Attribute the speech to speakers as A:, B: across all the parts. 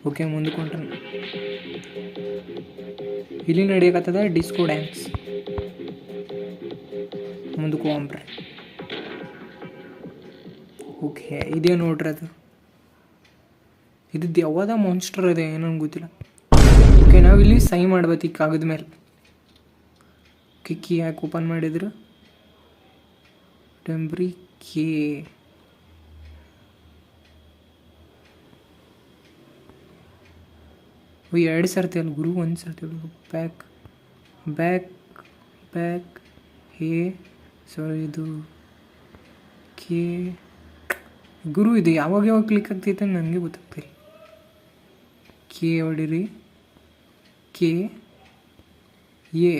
A: Okay ಮುಂದಕ್ಕೆ ಹೊಂಟಾನ. ಇಲ್ಲಿ ನಡೆಯಕತ್ತದ disco dance. ಮುಂದಕ್ಕೆ ಹೋಗ್ರಿ. ಓಕೆ ಇದೇ ನೋಡ್ರಿ ಅದು. ಇದು ಯಾವ್ದ ಮಾನ್ಸ್ಟರ್ ಇದೆ ಏನೋ ಗೊತ್ತಿಲ್ಲ. ಓಕೆ ನಾವಿಲ್ಲಿ ಸೈ ಮಾಡ್ಬೇಕು ಈ ಕಾಗದ ಮೇಲೆ. ಕೀ ಯಾಕೆ ಓಪನ್ ಮಾಡಿದ್ರು? ಟೆಂಬ್ರಿ ಕೀ. ಎರಡು ಸರ್ತಿ ಅಲ್ಲ ಗುರು, ಒಂದು ಸರ್ತಿ ಬ್ಯಾಕ್ ಬ್ಯಾಕ್ ಬ್ಯಾಕ್ ಹೇ. ಸೊ ಇದು ಕೆ ಗುರು, ಇದು ಯಾವಾಗ ಕ್ಲಿಕ್ ಆಗ್ತೈತೆ ನನಗೆ ಗೊತ್ತಾಗ್ತಿಲ್ಲ. ಕೆ ಹೊಡಿರಿ. ಕೆ ಎ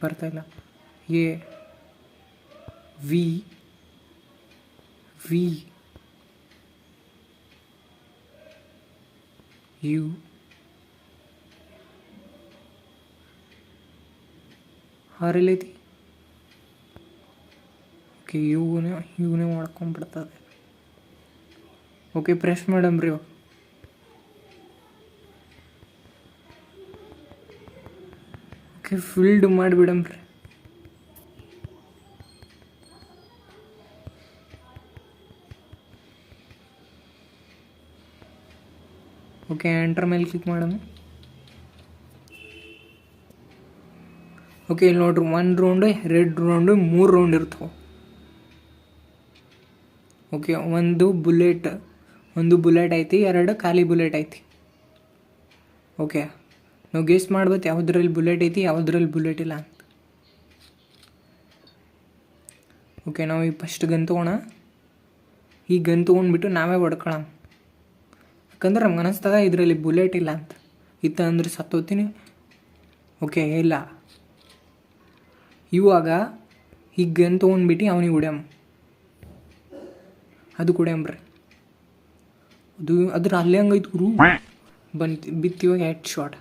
A: ಬರ್ತಾಯಿಲ್ಲ. ಎ ವಿ ವಿ ಯು ಹಾರಲ್ಲೈತಿ. ಓಕೆ ಇವನೇ ಮಾಡ್ಕೊಂಡ್ಬಿಡ್ತದೆ. ಓಕೆ ಪ್ರೆಸ್ ಮಾಡಮ್ರಿ. ಓಕೆ ಫಿಲ್ಡ್ ಮಾಡಿಬಿಡಮ್ರಿ. ಓಕೆ ಎಂಟರ್ ಮೇಲೆ ಕ್ಲಿಕ್ ಮಾಡೋಣ. ಓಕೆ ಇಲ್ಲಿ ನೋಡ್ರಿ, 1 ರೌಂಡು 2 ರೌಂಡು 3 ರೌಂಡ್ ಇರ್ತವೆ. ಓಕೆ ಒಂದು ಬುಲೆಟ್ ಐತಿ, 2 ಖಾಲಿ ಬುಲೆಟ್ ಐತಿ. ಓಕೆ ನಾವು ಗೆಸ್ ಮಾಡ್ಬೇಕು ಯಾವುದ್ರಲ್ಲಿ ಬುಲೆಟ್ ಐತಿ ಯಾವುದ್ರಲ್ಲಿ ಬುಲೆಟ್ ಇಲ್ಲ ಅಂತ. ಓಕೆ ನಾವು ಈ ಫಸ್ಟ್ ಗನ್ ತೊಗೋಣ. ಈ ಗನ್ ತೊಗೊಂಡ್ಬಿಟ್ಟು ನಾವೇ ಹೊಡ್ಕೊಳ್ಳೋಣ. ಯಾಕಂದ್ರೆ ನಮ್ಗೆ ಅನಿಸ್ತದ ಇದರಲ್ಲಿ ಬುಲೆಟ್ ಇಲ್ಲ ಅಂತ. ಇತ್ತ ಅಂದ್ರೆ ಸತ್ತೋತೀನಿ. ಓಕೆ ಇಲ್ಲ, ಇವಾಗ ಈ ಗನ್ ತೊಗೊಂಡ್ಬಿಟ್ಟು ಅವನಿಗೆ ಹೊಡ್ಯಮ್ಮ. ಅದು ಕುಡ್ಯಂಬ್ರಿ. ಅದ್ರ ಅಲ್ಲೇ ಹಂಗೈತೆ ಗುರು. ಬಿತ್ತಿವಾಗ ಹೆಡ್ ಶಾಟ್.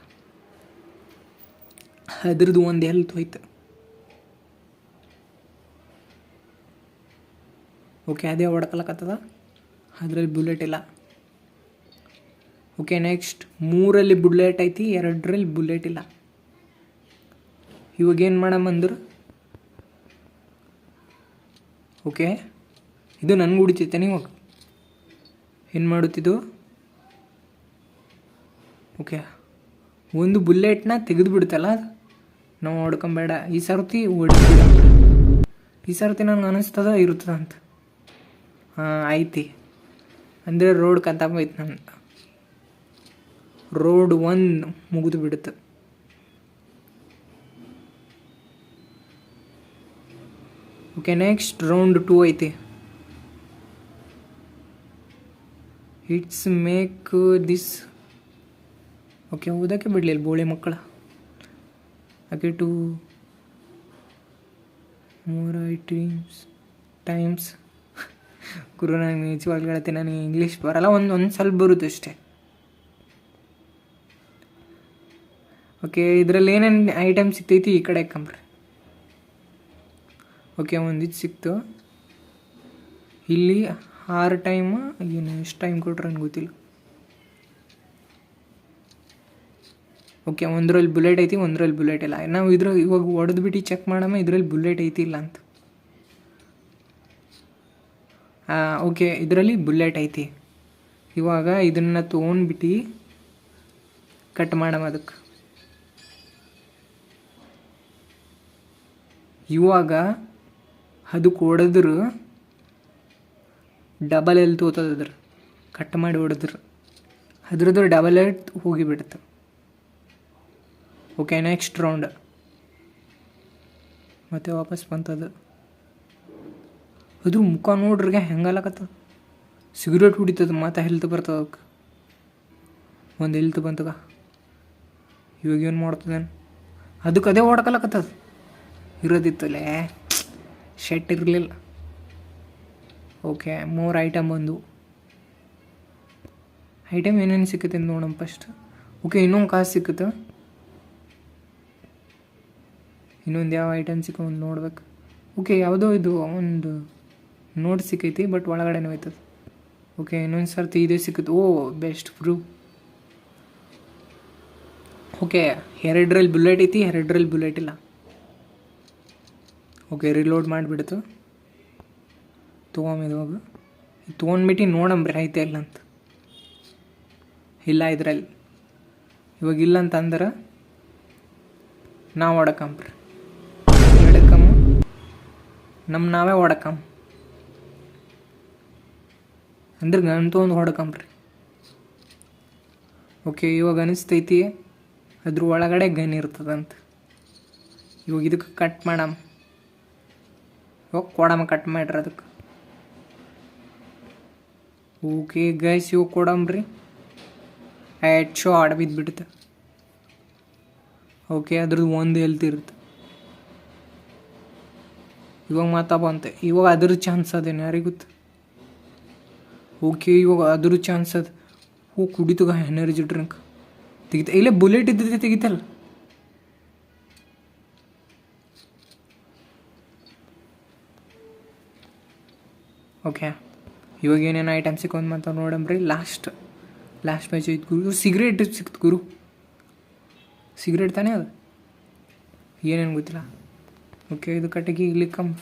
A: ಅದ್ರದ್ದು ಒಂದು ಹೆಲ್ತ್ ಹೋಯ್ತು. ಓಕೆ ಅದೇ ಹೊಡ್ಕೊಳಕತ್ತದ, ಅದರಲ್ಲಿ ಬುಲೆಟ್ ಇಲ್ಲ. ಓಕೆ ನೆಕ್ಸ್ಟ್ 3ರಲ್ಲಿ ಬುಲೆಟ್ ಐತಿ, 2ರಲ್ಲಿ ಬುಲೆಟ್ ಇಲ್ಲ. ಇವಾಗ ಏನು ಮಾಡಮ್ಮಂದ್ರೆ, ಓಕೆ ಇದು ನನಗೆ ಹೊಡಿತೈತೆ. ಇವಾಗ ಏನು ಮಾಡುತ್ತಿದ್ದು? ಓಕೆ ಒಂದು ಬುಲೆಟ್ನ ತೆಗೆದು ಬಿಡ್ತಲ್ಲ, ನಾವು ಹೊಡ್ಕೊಂಬೇಡ. ಈ ಸರ್ತಿ ಹೊಡಿಬಿಡ. ಈ ಸರ್ತಿ ನನಗೆ ಅನ್ನಿಸ್ತದ ಇರ್ತದ ಅಂತ. ಹಾಂ ಐತಿ ಅಂದರೆ ರೋಡ್ ಕತ್ತಾಪೈತಿ. ನನ್ನ ರೋಡ್ 1 ಮುಗಿದು ಬಿಡುತ್ತೆ. ಓಕೆ ನೆಕ್ಸ್ಟ್ ರೌಂಡ್ 2 ಐತಿ. It's make this. ಓಕೆ ಓದೋಕ್ಕೆ ಬಿಡಲಿಲ್ಲ ಬೋಳಿ ಮಕ್ಕಳ. ಓಕೆ 2 more ಟೈಮ್ಸ್ ಗುರು, ನನಗೆ ನಿಜವಾಗ್ಲೂ ಹೇಳ್ತೀನಿ, ನನಗೆ ಇಂಗ್ಲೀಷ್ ಬರಲ್ಲ. ಒಂದು ಸ್ವಲ್ಪ ಬರುತ್ತೆ ಅಷ್ಟೇ. ಓಕೆ ಇದರಲ್ಲಿ ಏನೇನು ಐಟಮ್ ಸಿಗ್ತೈತಿ ಈ ಕಡೆ ಕಂಬ್ರಿ. ಓಕೆ ಒಂದಿದ್ದು ಸಿಕ್ತು. ಇಲ್ಲಿ 6 ಟೈಮ್, ಏನು ಎಷ್ಟು ಟೈಮ್ ಕೊಟ್ರೆ ನನಗೆ ಗೊತ್ತಿಲ್ಲ. ಓಕೆ ಒಂದರಲ್ಲಿ ಬುಲೆಟ್ ಐತಿ, ಒಂದರಲ್ಲಿ ಬುಲೆಟ್ ಇಲ್ಲ. ನಾವು ಇವಾಗ ಹೊಡೆದ್ಬಿಟ್ಟು ಚೆಕ್ ಮಾಡಮ್ಮ ಇದರಲ್ಲಿ ಬುಲೆಟ್ ಐತಿ ಇಲ್ಲ ಅಂತ. ಓಕೆ ಇದರಲ್ಲಿ ಬುಲೆಟ್ ಐತಿ. ಇವಾಗ ಇದನ್ನು ತೊಗೊಂಡ್ಬಿಟ್ಟು ಕಟ್ ಮಾಡಮ್ಮ ಅದಕ್ಕೆ. ಇವಾಗ ಅದಕ್ಕೆ ಹೊಡೆದ್ರು ಡಬಲ್ ಎಲ್ ತೋತದ. ಅದ್ರ ಕಟ್ ಮಾಡಿ ಹೊಡೆದ್ರು ಅದ್ರದ್ದು ಡಬಲ್ ಎಲ್ ಹೋಗಿಬಿಡುತ್ತೆ. ಓಕೆ ನೆಕ್ಸ್ಟ್ ರೌಂಡ್ ಮತ್ತೆ ವಾಪಸ್ ಬಂತದು. ಅದ್ರ ಮುಖ ನೋಡ್ರಿಗೆ ಹೆಂಗಲಕತ್ತದ. ಸಿಗರೇಟ್ ಹೊಡಿತದ, ಮತ್ತೆ ಹೆಲ್ತ್ ಬರ್ತದ. ಅದಕ್ಕೆ ಒಂದು ಹೆಲ್ತ್ ಬಂತದ. ಇವಾಗ ಏನು ಮಾಡ್ತದೇನು? ಅದಕ್ಕೆ ಅದೇ ಹೊಡ್ಕಲಕತ್ತದ. ಇರೋದಿತ್ತಲ್ಲೇ ಶೆಟ್ ಇರಲಿಲ್ಲ. ಓಕೆ 3 ಐಟಮ್ ಬಂದು. ಐಟಮ್ ಏನೇನು ಸಿಕ್ಕತ್ತೆ ಅಂತ ನೋಡಮ್ಮ ಫಸ್ಟ್. ಓಕೆ ಇನ್ನೊಂದು ಕಾಸು ಸಿಕ್ಕುತ್ತೆ. ಇನ್ನೊಂದು ಯಾವ ಐಟಮ್ ಸಿಕ್ಕ ಒಂದು ನೋಡ್ಬೇಕು. ಓಕೆ ಯಾವುದೋ ಇದು ಒಂದು ನೋಟ್ ಸಿಕ್ಕೈತಿ, ಬಟ್ ಒಳಗಡೆನೇ ಹೋಯ್ತದೆ. ಓಕೆ ಇನ್ನೊಂದು ಸರ್ತಿ ಇದೇ ಸಿಕ್ಕುತ್ತೆ. Oh best proof. ಓಕೆ ಎರಡರಲ್ಲಿ ಬುಲೆಟ್ ಐತಿ, ಎರಡರಲ್ಲಿ ಬುಲೆಟ್ ಇಲ್ಲ. Okay reload ಮಾಡಿಬಿಡ್ತು. ತೊಗೊಂಬಿದೋಗು ತೊಗೊಂಡ್ಬಿಟ್ಟು ನೋಡಂಬ್ರಿ ಐತೆ ಇಲ್ಲ ಅಂತ. ಇಲ್ಲ ಇದ್ರಲ್ಲಿ ಇವಾಗ ಇಲ್ಲ ಅಂತಂದ್ರೆ ನಾವು ಹೊಡಕಂಬ್ರಿ. ಹೊಡಕಮ್ಮ ನಾವೇ ಹೊಡಕಮ್ಮ ಅಂದ್ರೆ ಗನ್ ತೊಗೊಂಡು ಹೊಡ್ಕಂಬ್ರಿ. ಓಕೆ ಇವಾಗ ಅನಿಸ್ತೈತಿ ಅದ್ರ ಒಳಗಡೆ ಗನ್ ಇರ್ತದಂತ. ಇವಾಗ ಇದಕ್ಕೆ ಕಟ್ ಮಾಡಮ್ಮ. ಇವಾಗ ಕೊಡಮ್ಮ, ಕಟ್ ಮಾಡ್ರಿ ಅದಕ್ಕೆ. ಓಕೆ ಗೈಸ್ ಇವಾಗ ಕೊಡಂಬ್ರಿ. ಹೆಡ್ ಶಾಟ್ ಬಿದ್ದುಬಿಡುತ್ತೆ. ಓಕೆ ಅದ್ರದ್ದು ಒಂದು ಹೆಲ್ತ್ ಇರುತ್ತೆ. ಇವಾಗ ಮಾತಾ ಬಂತೆ. ಇವಾಗ ಅದ್ರ ಚಾನ್ಸ್ ಅದೇನು ಯಾರಿಗೆ ಗೊತ್ತು. ಓಕೆ ಇವಾಗ ಅದ್ರ ಚಾನ್ಸ್ ಅದು. ಕುಡಿತಗ ಎನರ್ಜಿ ಡ್ರಿಂಕ್ ತೆಗಿತ. ಇಲ್ಲೇ ಬುಲೆಟ್ ಇದ್ದೈತೆ ತೆಗಿತಲ್ಲ. ಓಕೆ ಇವಾಗ ಏನೇನು ಐಟಮ್ ಸಿಕ್ಕೊಂದು ಮಾತಾಡಿ ನೋಡಂಬ್ರಿ. ಲಾಸ್ಟ್ ಮ್ಯಾಚ್ ಐತೆ ಗುರು. ಸಿಗರೇಟ್ ಸಿಕ್ತು ಗುರು. ಸಿಗರೇಟ್ ತಾನೇ ಅದು, ಏನೇನು ಗೊತ್ತಿಲ್ಲ. ಓಕೆ ಇದು ಕಟ್ಟಿಗೆ ಇಲ್ಲಿಕ್ಕಂಬ.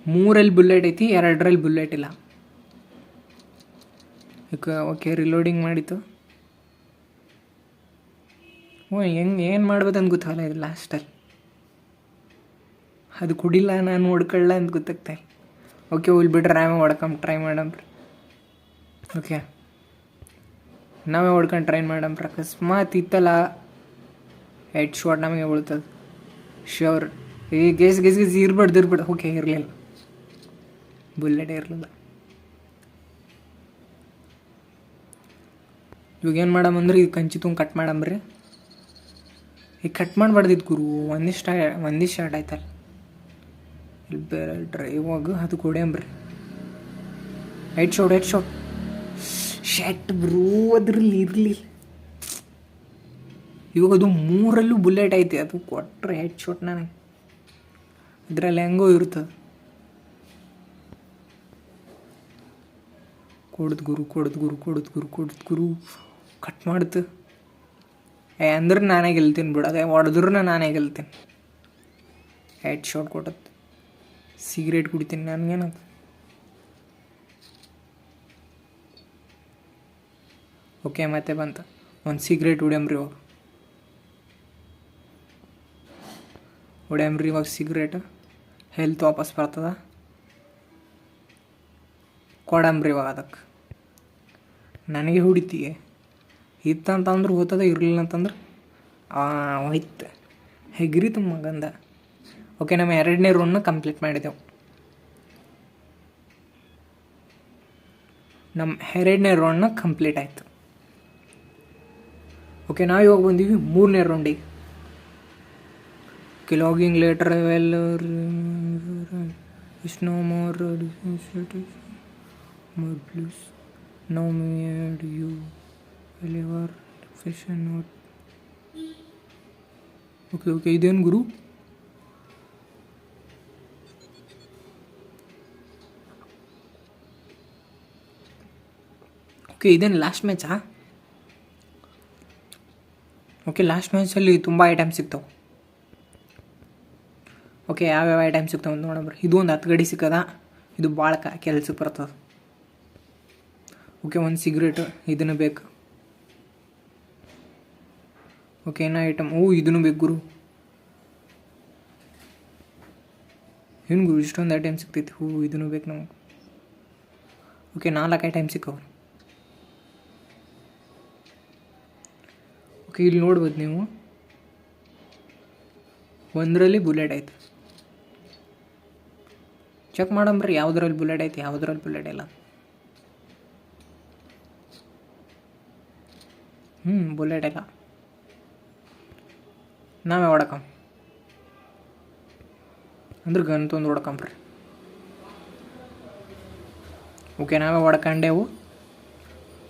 A: 3ರಲ್ಲಿ ಬುಲೆಟ್ ಐತಿ, 2ರಲ್ಲಿ ಬುಲೆಟ್ ಇಲ್ಲ. ಓಕೆ ರಿಲೋಡಿಂಗ್ ಮಾಡಿತ್ತು. ಏನು ಮಾಡ್ಬೇಕಂತ ಗೊತ್ತಾಗಲ್ಲ ಇದು ಲಾಸ್ಟಲ್ಲಿ. ಅದು ಕುಡಿಲ್ಲ ನಾನು ಹೊಡ್ಕೊಳ್ಳ ಅಂತ ಗೊತ್ತಾಗ್ತಾ. ಓಕೆ ಹೋಗ್ಲಿ ಬಿಡ್ರಿ, ನಾವೇ ಹೊಡ್ಕೊಂಡ್ ಟ್ರೈ ಮಾಡಂಬ್ರಿ. ಓಕೆ ನಾವೇ ಹೊಡ್ಕೊಂಡು ಟ್ರೈ ಮಾಡಂಬ್ರಿ. ಅಕಸ್ಮಾತ್ ಇತ್ತಲ್ಲ ಹೆಡ್ ಶಾಟ್ ನಮಗೆ ಬೀಳ್ತದೆ ಶ್ಯೂರ್. ಈ ಗೇಸ್ ಇರ್ಬಾರ್ದು. ಓಕೆ ಇರಲಿಲ್ಲ, ಬುಲೆಟೇ ಇರಲಿಲ್ಲ. ಇವಾಗ ಏನು ಮಾಡಂದ್ರೆ ಇದು ಕಂಚಿ ತುಂಬ ಕಟ್ ಮಾಡಂಬ್ರಿ. ಈಗ ಕಟ್ ಮಾಡಬಾರ್ದಿತ್ತು ಗುರು. ಒಂದಿಷ್ಟು ಸ್ಟಾರ್ಟ್ ಆಯ್ತಲ್ಲ. ಇಲ್ಲಿ ಬೇರೆ ಡ್ರೈವಾಗ ಅದು ಕೊಡ್ಯಂಬ್ರಿ. ಹೆಡ್ ಶಾಟ್ ಶೆಟ್ ಬ್ರೂ. ಅದ್ರಲ್ಲಿ ಇರಲಿ. ಇವಾಗ ಅದು 3ರಲ್ಲೂ ಬುಲೆಟ್ ಐತಿ. ಅದು ಕೊಟ್ಟರೆ ಹೆಡ್ ಶಾಟ್ ನನಗೆ. ಇದರಲ್ಲಿ ಹೆಂಗೋ ಇರ್ತದೆ. ಕೊಡ್ದು ಗುರು ಕಟ್ ಮಾಡ್ತು. ಅಂದ್ರೆ ನಾನೇ ಗೆಲ್ತೀನಿ ಬಿಡು. ಅದೇ ಹೊಡೆದ್ರೂ ನಾನೇ ಗೆಲ್ತೀನಿ. ಹೆಡ್ ಶಾಟ್ ಕೊಟ್ಟದ್ದು. ಸಿಗರೇಟ್ ಕುಡಿತೀನಿ ನನಗೇನದು. ಓಕೆ ಮತ್ತೆ ಬಂತ ಒಂದು ಸಿಗರೇಟ್ ಹೊಡ್ಯಂಬ್ರಿ. ಇವಾಗ ಸಿಗರೇಟ್ ಹೆಲ್ತ್ ವಾಪಸ್ ಬರ್ತದ. ಕೊಡಂಬ್ರಿ ಇವಾಗ ಅದಕ್ಕೆ. ನನಗೆ ಹೊಡಿತೀಯ ಇತ್ತಂತಂದ್ರೆ ಹೋಗ್ತದ, ಇರಲಿಲ್ಲ ಅಂತಂದ್ರೆ ಹೋಯ್ತು. ಹೆಗ್ರಿತು ಮಗಂದ. ಓಕೆ ನಮ್ಮ 2ನೇ ರೌಂಡ್ನ ಕಂಪ್ಲೀಟ್ ಮಾಡಿದೆವು. ನಮ್ಮ 2ನೇ ರೌಂಡ್ನ ಕಂಪ್ಲೀಟ್ ಆಯಿತು. ಓಕೆ ನಾವು ಇವಾಗ ಬಂದೀವಿ 3ನೇ ರೌಂಡಿಗೆ. Logging later is no more please no made you ಎಲಿವರ್ ಫಿಶನ್ ನೋಟ್. ಓಕೆ ಇದೇನು ಗುರು. ಓಕೆ ಇದೇನು ಲಾಸ್ಟ್ ಮ್ಯಾಚಾ. ಓಕೆ ಲಾಸ್ಟ್ ಮ್ಯಾಚಲ್ಲಿ ತುಂಬ ಐಟಮ್ ಸಿಗ್ತಾವೆ. ಓಕೆ ಯಾವ್ಯಾವ ಐಟಮ್ ಸಿಗ್ತಾವೆ ಅಂತ ನೋಡಂಬ್ರಿ. ಇದು ಒಂದು 10 ಗಡಿ ಸಿಕ್ಕದ. ಇದು ಭಾಳ ಕೆಲ್ಸಕ್ಕೆ ಬರ್ತದೆ. ಓಕೆ ಒಂದು ಸಿಗರೇಟು ಇದನ್ನು ಬೇಕು. ಓಕೆ ಏನೋ ಐಟಮ್. ಇದನ್ನು ಬೇಕು ಗುರು. ಏನು ಗುರು ಇಷ್ಟೊಂದು ಐಟಮ್ ಸಿಗ್ತೈತಿ. ಇದನ್ನು ಬೇಕು ನಮಗೆ. ಓಕೆ 4 ಐಟಮ್ ಸಿಕ್ಕವು. ಓಕೆ ಇಲ್ಲಿ ನೋಡ್ಬೋದು ನೀವು, 1ರಲ್ಲಿ ಬುಲೆಟ್ ಐತೆ. ಚೆಕ್ ಮಾಡಂಬ್ರಿ ಯಾವುದ್ರಲ್ಲಿ ಬುಲೆಟ್ ಐತಿ, ಯಾವುದ್ರಲ್ಲಿ ಬುಲೆಟ್ ಇಲ್ಲ. ಬುಲೆಟ್ ಇಲ್ಲ. ನಾವೇ ಹೊಡಕಂ ಅಂದ್ರೆ ಗನ್ ತೊಂದು ಹೊಡ್ಕಂಬ್ರಿ. ಓಕೆ ನಾವೇ ಹೊಡ್ಕೊಂಡೆವು,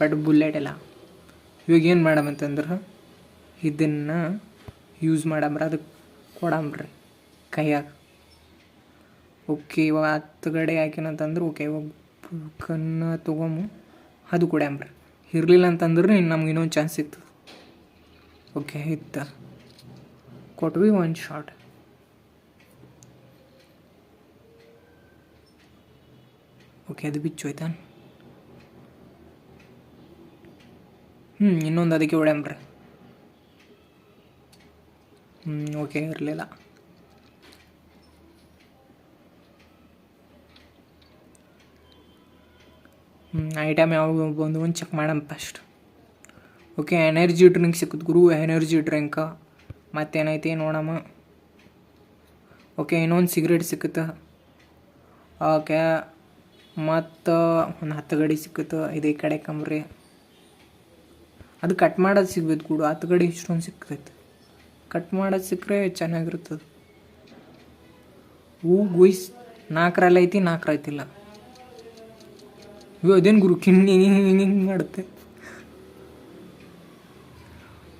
A: ಬಟ್ ಬುಲೆಟ್ ಇಲ್ಲ. ಇವಾಗ ಏನು ಮಾಡಮಂತಂದ್ರೆ ಇದನ್ನು ಯೂಸ್ ಮಾಡಂಬ್ರಿ. ಅದಕ್ಕೆ ಕೊಡಂಬ್ರಿ ಕೈಯಾಗ. ಓಕೆ ಇವಾಗ 10 ಗಡಿ ಹಾಕಿನಂತಂದ್ರೆ ಓಕೆ ಇವಾಗ ಕನ್ನ ತೊಗೊಂಬು ಅದು ಕೊಡ್ಯಾಂಬ್ರಿ. ಇರಲಿಲ್ಲ ಅಂತಂದ್ರೆ ನಮ್ಗೆ ಇನ್ನೊಂದು ಚಾನ್ಸ್ ಸಿಕ್ತು. ಓಕೆ ಇತ್ತು ಕೊಟ್ವಿ ಒಂದು ಶಾಟ್. ಓಕೆ ಅದು ಬಿಚ್ಚೋಯ್ತಾ. ಇನ್ನೊಂದು ಅದಕ್ಕೆ ಹೊಡ್ಯಾಂಬ್ರಿ. ಓಕೆ ಇರಲಿಲ್ಲ. ಐಟಮ್ ಯಾವ ಬಂದು ಒಂದು ಚೆಕ್ ಮಾಡಮ್ ಫಸ್ಟ್. ಓಕೆ ಎನರ್ಜಿ ಡ್ರಿಂಕ್ ಸಿಕ್ಕುದು ಗುರು, ಎನರ್ಜಿ ಡ್ರಿಂಕ. ಮತ್ತೇನೈತಿ ನೋಡಮ್ಮ. ಓಕೆ ಇನ್ನೊಂದು ಸಿಗರೇಟ್ ಸಿಕ್ಕುತ್ತೆ. ಓಕೆ ಮತ್ತು ಒಂದು 10 ಗಡಿ ಸಿಕ್ಕುತ್ತೆ. ಇದು ಈ ಕಡೆ ಕಂಬ್ರಿ ಅದು ಕಟ್ ಮಾಡೋದು ಸಿಗ್ಬೇಕು ಕೂಡ. 10 ಗಡಿ ಇಷ್ಟೊಂದು ಸಿಕ್ತೈತೆ. ಕಟ್ ಮಾಡೋದು ಸಿಕ್ಕರೆ ಚೆನ್ನಾಗಿರ್ತದೆ. ಗುಯ್ಸ್ 4 ಐತಿ 4 ಐತಿಲ್ಲ. ಇವು ಅದೇನು ಗುರು ಕಿಣ್ಣಿ ಹಿಂಗೆ ಮಾಡುತ್ತೆ.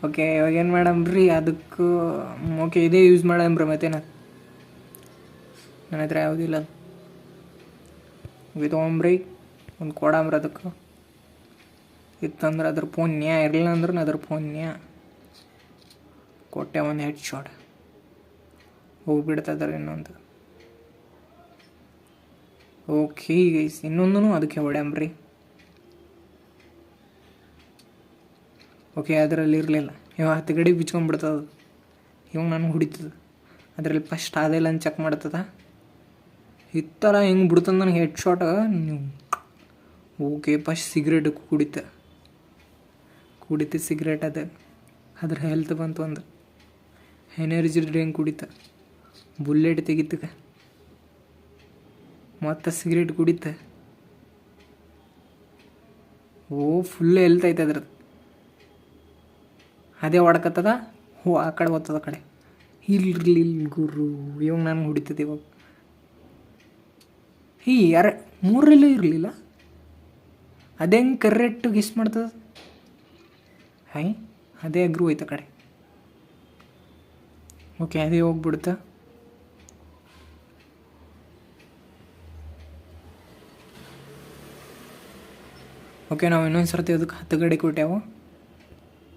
A: ಓಕೆ ಇವಾಗ ಏನು ಮಾಡಮ್ರಿ ಅದಕ್ಕೆ. ಓಕೆ ಇದೇ ಯೂಸ್ ಮಾಡಮ್ರಿ. ಮತ್ತೇನ ನನ್ನ ಹತ್ರ ಯಾವುದಿಲ್ಲ. ಇದು ತೊಗೊಂಬ್ರಿ ಒಂದು ಕೊಡಂಬ್ರಿ. ಅದಕ್ಕೆ ಇತ್ತಂದ್ರೆ ಅದ್ರ ಪುಣ್ಯ, ಇರಲಿಲ್ಲ ಅಂದ್ರೆ ಅದ್ರ ಪುಣ್ಯ. ಕೊಟ್ಟೆ ಒಂದು ಹೆಡ್ ಶಾಟ್ ಹೋಗ್ಬಿಡ್ತದ್ರ ಇನ್ನೊಂದು. ಓಕೆ ಗೈಸ್ ಇನ್ನೊಂದು ಅದಕ್ಕೆ ಹೊಡ್ಯಾಂಬ್ರಿ. ಓಕೆ ಅದರಲ್ಲಿ ಇರಲಿಲ್ಲ. ಇವಾಗ 10 ಗಡಿ ಬಿಚ್ಕೊಂಡ್ಬಿಡ್ತದ. ಇವಾಗ ನಾನು ಹೊಡಿತದ ಅದರಲ್ಲಿ ಫಸ್ಟ್ ಅದಿಲ್ಲ ಅಂತ ಚೆಕ್ ಮಾಡ್ತದ. ಇತ್ತಲ್ಲ ಹೆಂಗೆ ಬಿಡ್ತದ ನನಗೆ ಹೆಡ್ ಶಾಟ್. ನೀವು ಓಕೆ ಫಸ್ಟ್ ಸಿಗರೇಟ್ ಕುಡಿತು ಸಿಗರೇಟ್. ಅದ್ರ ಹೆಲ್ತ್ ಬಂತು ಒಂದು. ಎನರ್ಜಿ ಡ್ರಿಂಕ್ ಕುಡಿತ. ಬುಲ್ಲೆಟ್ ತೆಗಿತ. ಮತ್ತು ಸಿಗರೇಟ್ ಕುಡಿತ. ಫುಲ್ ಹೆಲ್ತ್ ಐತೆ ಅದ್ರದ್ದು. ಅದೇ ಹೊಡ್ಕತ್ತದ. ಆ ಕಡೆ ಓದ್ತದ ಕಡೆ. ಇರ್ಲಿಲ್ಲ ಗುರು. ಇವಾಗ ನಾನು ಹೊಡಿತದೆ ಇವಾಗ. ಯಾರ 3ರಲ್ಲೂ ಇರಲಿಲ್ಲ. ಅದೇ ಹೆಂಗೆ ಕರೆಕ್ಟ್ ಗೆಸ್ ಮಾಡ್ತದ. ಅದೇ ಅಗ್ರು ಹೋಯ್ತು ಕಡೆ. ಓಕೆ ಅದೇ ಹೋಗ್ಬಿಡುತ್ತಾ. ಓಕೆ ನಾವು ಇನ್ನೊಂದು ಸರ್ತಿ ಅದಕ್ಕೆ 10 ಗಡಿ ಕೊಟ್ಟಾವು.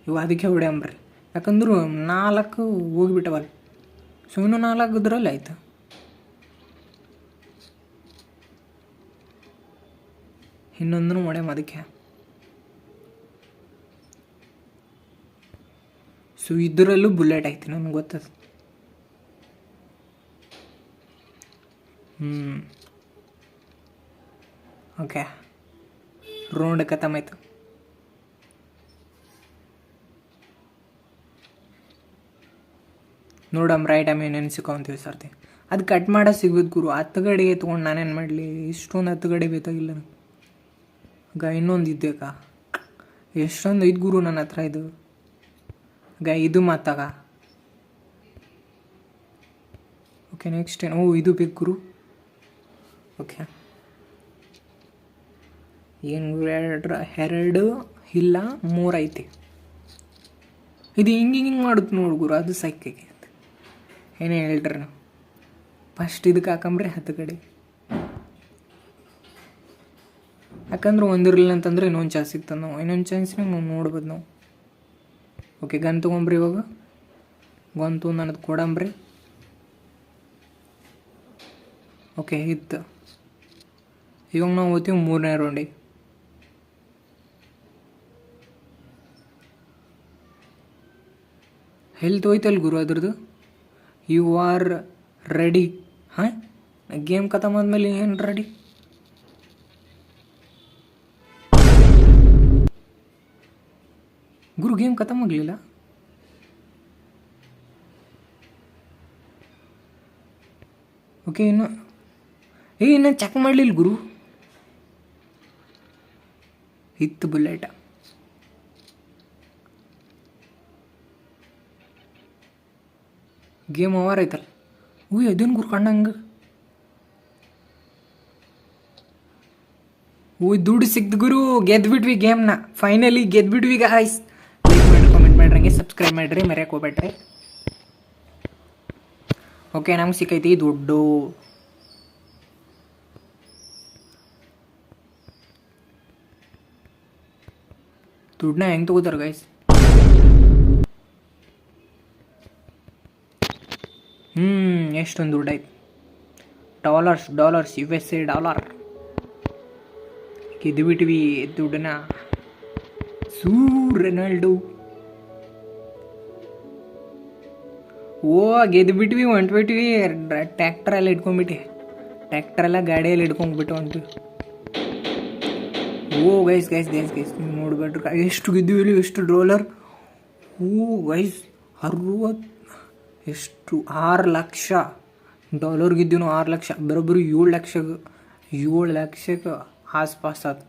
A: ಇವು ಅದಕ್ಕೆ ಹೊಡ್ಯಾಂಬ್ರಿ. ಯಾಕಂದ್ರೆ 4 ಹೋಗಿಬಿಟ್ಟವಲ್ಲ. ಸೊ ಇನ್ನೂ 4 ಇದ್ರಲ್ಲಿ ಆಯ್ತು. ಇನ್ನೊಂದೂ ಹೊಡ್ಯಾಮ ಅದಕ್ಕೆ. ಸೊ ಇದರಲ್ಲೂ ಬುಲೆಟ್ ಐತಿ ನನಗೆ ಗೊತ್ತದ. ಓಕೆ ರೌಂಡ್ ಖತಮಾಯ್ತು. ನೋಡಮ್ಮ ರೈಟ್ ಆಮೇಲೆ ನೆನೆಸಿಕೊಂತೀವಿ ಸರ್ತಿ. ಅದು ಕಟ್ ಮಾಡೋ ಸಿಗ್ಬೇಕು ಗುರು. 10 ಗಡಿಗೆ ತೊಗೊಂಡು ನಾನೇನು ಮಾಡಲಿ. ಇಷ್ಟೊಂದು 10 ಗಡಿ ಬೇಕಾಗಿಲ್ಲ ಇನ್ನೊಂದು ಇದ್ದೇಕ. ಎಷ್ಟೊಂದು ಐದು ಗುರು ನನ್ನ ಹತ್ರ. ಇದು ಮಾತಾಗ. ಓಕೆ ನೆಕ್ಸ್ಟ್ ಏನು. ಇದು ಬೇಕು ಗುರು. ಓಕೆ ಏನು 2 ಇಲ್ಲ 3 ಐತಿ. ಇದು ಹಿಂಗೆ ಮಾಡುತ್ತೆ ನೋಡಿ ಗುರು. ಅದು ಸೈಕೈತಿ. ಏನೇ ಹೇಳ್ರಿ ನಾವು. ಫಸ್ಟ್ ಇದಕ್ಕೆ ಹಾಕಂಬ್ರಿ 10 ಗಡಿ. ಯಾಕಂದ್ರೆ ಒಂದಿರಲಿಲ್ಲ ಅಂತಂದ್ರೆ ಇನ್ನೊಂದು ಚಾನ್ಸ್ ಸಿಗ್ತದೆ. ಇನ್ನೊಂದು ಚಾನ್ಸ್ನಾಗ ನಾವು ನೋಡ್ಬೋದು ನಾವು. ಓಕೆ ಗನ್ ತೊಗೊಂಬ್ರಿ. ಇವಾಗ ಗನ್ ತೊಗೊಂಡು ನನಗೆ ಕೊಡಂಬ್ರಿ. ಓಕೆ ಇತ್ತು. ಇವಾಗ ನಾವು ಹೋಗ್ತೀವಿ 3ನೇ ರೌಂಡಿಗೆ. ಹೆಲ್ತ್ ಹೋಯ್ತಲ್ಲ ಗುರು ಅದ್ರದ್ದು. You are ready. ಗೇಮ್ ಖತಮ್ ಆದಮೇಲೆ ಏನು ರೆಡಿ. ಗುರು ಗೇಮ್ ಖತಮ್ ಆಗಲಿಲ್ಲ. ಓಕೆ ಇನ್ನು ಚೆಕ್ ಮಾಡಲಿಲ್ಲ ಗುರು. ಇತ್ತು ಬುಲೆಟ್. ಗೇಮ್ ಓವರ್ ಆಯ್ತಲ್ಲ. ಅದೇನು ಗುರು ಕಣ್ಣಂಗೆ. ದುಡ್ಡು ಸಿಕ್ತು ಗುರು. ಗೆದ್ಬಿಟ್ವಿ ಗೇಮ್ನ. ಫೈನಲಿ ಗೆದ್ಬಿಟ್ವಿ ಗಾಯ್ಸ್. ಲೈಕ್ ಮಾಡಿ ಕಾಮೆಂಟ್ ಮಾಡ್ರಿ, ಸಬ್ಸ್ಕ್ರೈಬ್ ಮಾಡಿರಿ, ಮರ್ಯಾಕೆ ಹೋಗ್ಬೇಡ್ರಿ. ಓಕೆ ನಮ್ಗೆ ಸಿಕ್ಕೈತಿ ದುಡ್ಡು. ದುಡ್ಡನ್ನ ಹೆಂಗೆ ತೊಗೋತಾರೆ ಗೈಸ್? ಎಷ್ಟೊಂದು ದುಡ್ಡು ಆಯ್ತು. ಡಾಲರ್ಸ್ USA ಡಾಲರ್ ಗೆದ್ದು ಬಿಟ್ವಿ ದುಡ್ಡನ್ನ. ರೆನಾಲ್ಡೋ ಗೆದ್ದು ಬಿಟ್ವಿ, ಹೊಂಟ್ಬಿಟ್ವಿ. ಟ್ಯಾಕ್ಟ್ರೆಲ್ಲ ಇಟ್ಕೊಂಡ್ಬಿಟ್ಟು, ಟ್ಯಾಕ್ಟ್ರೆಲ್ಲ ಗಾಡಿಯಲ್ಲಿ ಇಟ್ಕೊಂಡ್ಬಿಟ್ಟು ಹೊಂಟ್ವಿ. ಗೈಸ್ ನೀವು ನೋಡ್ಬೇಡ್ರಿ ಎಷ್ಟು ಗೆದ್ದಿವಿ ಇಲ್ಲಿ, ಎಷ್ಟು ಡಾಲರ್. ಗೈಸ್ 6 ಲಕ್ಷ ಡಾಲರ್ ಗೆದ್ದೀವಿ ನಾವು. 6 ಲಕ್ಷ ಬರೋಬ್ಬರಿ 7 ಲಕ್ಷಕ್ಕೆ ಆಸ್ಪಾಸ್ ಆಯ್ತು.